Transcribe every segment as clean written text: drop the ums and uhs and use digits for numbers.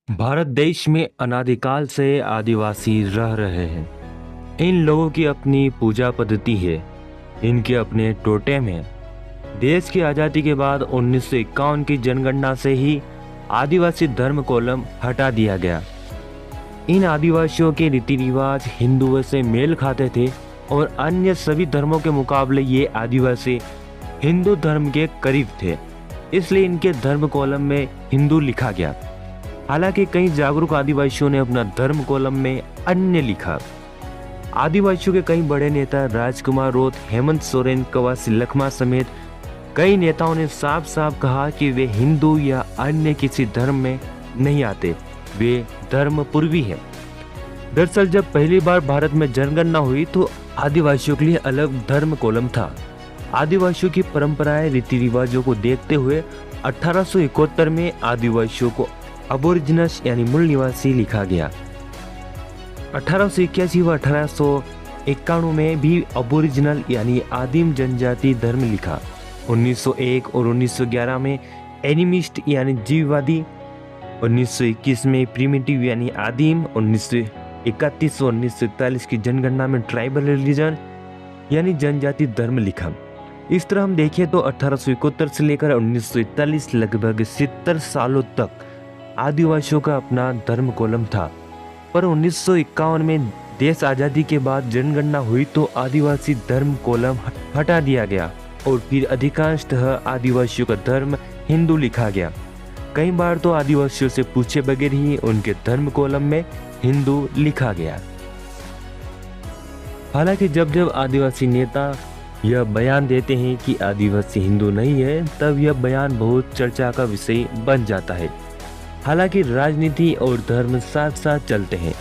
भारत देश में अनादिकाल से आदिवासी रह रहे हैं। इन लोगों की अपनी पूजा पद्धति है, इनके अपने टोटेम हैं। देश की आज़ादी के बाद 1951 की जनगणना से ही आदिवासी धर्म कॉलम हटा दिया गया। इन आदिवासियों के रीति रिवाज हिंदुओं से मेल खाते थे और अन्य सभी धर्मों के मुकाबले ये आदिवासी हिंदू धर्म के करीब थे, इसलिए इनके धर्म कॉलम में हिंदू लिखा गया। हालांकि कई जागरूक आदिवासियों ने अपना धर्म कॉलम में अन्य लिखा। आदिवासियों के कई बड़े नेता राजकुमार रोत, हेमंत सोरेन, कवासी लखमा समेत कई नेताओं ने साफ साफ कहा कि वे हिंदू या अन्य किसी धर्म में नहीं आते, वे धर्म पूर्वी हैं। दरअसल जब पहली बार भारत में जनगणना हुई तो आदिवासियों के लिए अलग धर्म कॉलम था। आदिवासियों की परंपराएं रीति रिवाजों को देखते हुए 1871 में आदिवासियों को अबोरिजिनस यानी मूल निवासी लिखा गया। 1881 व 1891 में भी अबोरिजिनल यानी आदिम जनजाति धर्म लिखा। 1901 और 1911 में एनिमिस्ट यानी जीववादी, 1921 में प्रिमिटिव यानी आदिम, 1931 और 1941 की जनगणना में ट्राइबल रिलीजन यानी जनजाति धर्म लिखा। इस तरह हम देखें तो 1871 से लेकर 1941 लगभग 70 सालों तक आदिवासियों का अपना धर्म कॉलम था। पर 1951 में देश आज़ादी के बाद जनगणना हुई तो आदिवासी धर्म कॉलम हटा दिया गया और फिर अधिकांशतः आदिवासियों का धर्म हिंदू लिखा गया। कई बार तो आदिवासियों से पूछे बगैर ही उनके धर्म कॉलम में हिंदू लिखा गया। हालांकि जब जब आदिवासी नेता यह बयान देते हैं कि आदिवासी हिंदू नहीं है, तब यह बयान बहुत चर्चा का विषय बन जाता है। हालांकि राजनीति और धर्म साथ साथ चलते हैं।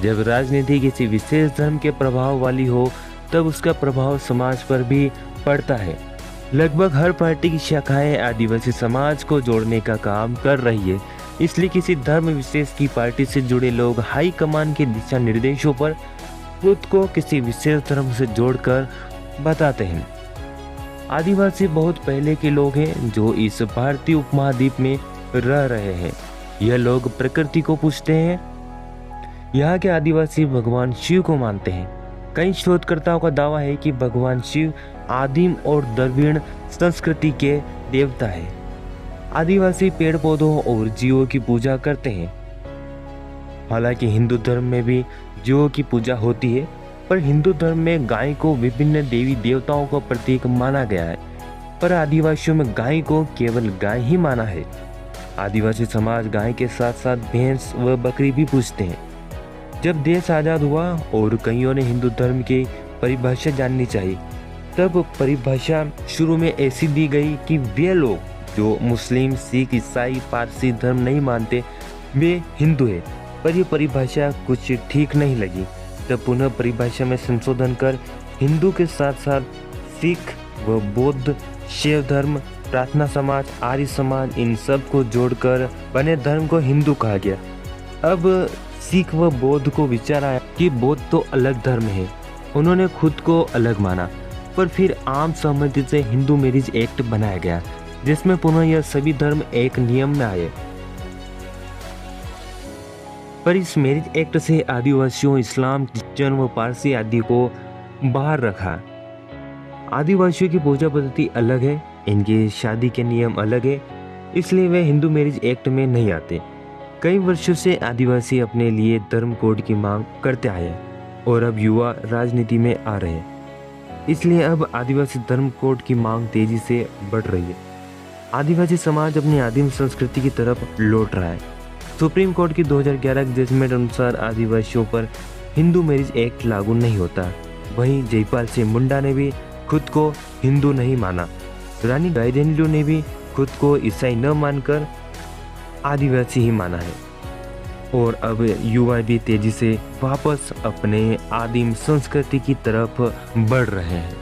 जब राजनीति किसी विशेष धर्म के प्रभाव वाली हो तब उसका प्रभाव समाज पर भी पड़ता है। लगभग हर पार्टी की शाखाएं आदिवासी समाज को जोड़ने का काम कर रही है, इसलिए किसी धर्म विशेष की पार्टी से जुड़े लोग हाई कमान के दिशा निर्देशों पर खुद को किसी विशेष धर्म से जोड़कर बताते हैं। आदिवासी बहुत पहले के लोग हैं जो इस भारतीय उपमहाद्वीप में रह रहे हैं। यह लोग प्रकृति को पूजते हैं। यहाँ के आदिवासी भगवान शिव को मानते हैं। कई शोधकर्ताओं का दावा है कि भगवान शिव आदिम और द्रविड़ संस्कृति के देवता है। आदिवासी पेड़ पौधों और जीवों की पूजा करते हैं। हालांकि हिंदू धर्म में भी जीवों की पूजा होती है, पर हिंदू धर्म में गाय को विभिन्न देवी देवताओं का प्रतीक माना गया है, पर आदिवासियों में गाय को केवल गाय ही माना है। आदिवासी समाज गाय के साथ साथ भैंस व बकरी भी पूजते हैं। जब देश आज़ाद हुआ और कईयों ने हिंदू धर्म की परिभाषा जाननी चाहिए, तब परिभाषा शुरू में ऐसी दी गई कि वे लोग जो मुस्लिम, सिख, ईसाई, पारसी धर्म नहीं मानते वे हिंदू है। पर यह परिभाषा कुछ ठीक नहीं लगी। तब पुनः परिभाषा में संशोधन कर हिंदू के साथ साथ सिख व बौद्ध, शैव धर्म, प्रार्थना समाज, आर्य समाज, इन सब को जोड़कर बने धर्म को हिंदू कहा गया। अब सिख व बौद्ध को विचार आया कि बौद्ध तो अलग धर्म है, उन्होंने खुद को अलग माना। पर फिर आम सहमति से हिंदू मैरिज एक्ट बनाया गया, जिसमें पुनः यह सभी धर्म एक नियम में आए। पर इस मैरिज एक्ट से आदिवासियों, इस्लाम, क्रिश्चियन व पारसी आदि को बाहर रखा। आदिवासियों की पूजा पद्धति अलग है, इनकी शादी के नियम अलग है, इसलिए वे हिंदू मैरिज एक्ट में नहीं आते। कई वर्षों से आदिवासी अपने लिए धर्म कोड की मांग करते आए हैं और अब युवा राजनीति में आ रहे हैं, इसलिए अब आदिवासी धर्म कोड की मांग तेजी से बढ़ रही है। आदिवासी समाज अपनी आदिम संस्कृति की तरफ लौट रहा है। सुप्रीम कोर्ट की 2011 के जजमेंट अनुसार आदिवासियों पर हिंदू मैरिज एक्ट लागू नहीं होता। वहीं जयपाल सिंह मुंडा ने भी खुद को हिंदू नहीं माना। रानी गाइडेनलू ने भी खुद को ईसाई न मानकर आदिवासी ही माना है। और अब युवा भी तेजी से वापस अपने आदिम संस्कृति की तरफ बढ़ रहे हैं।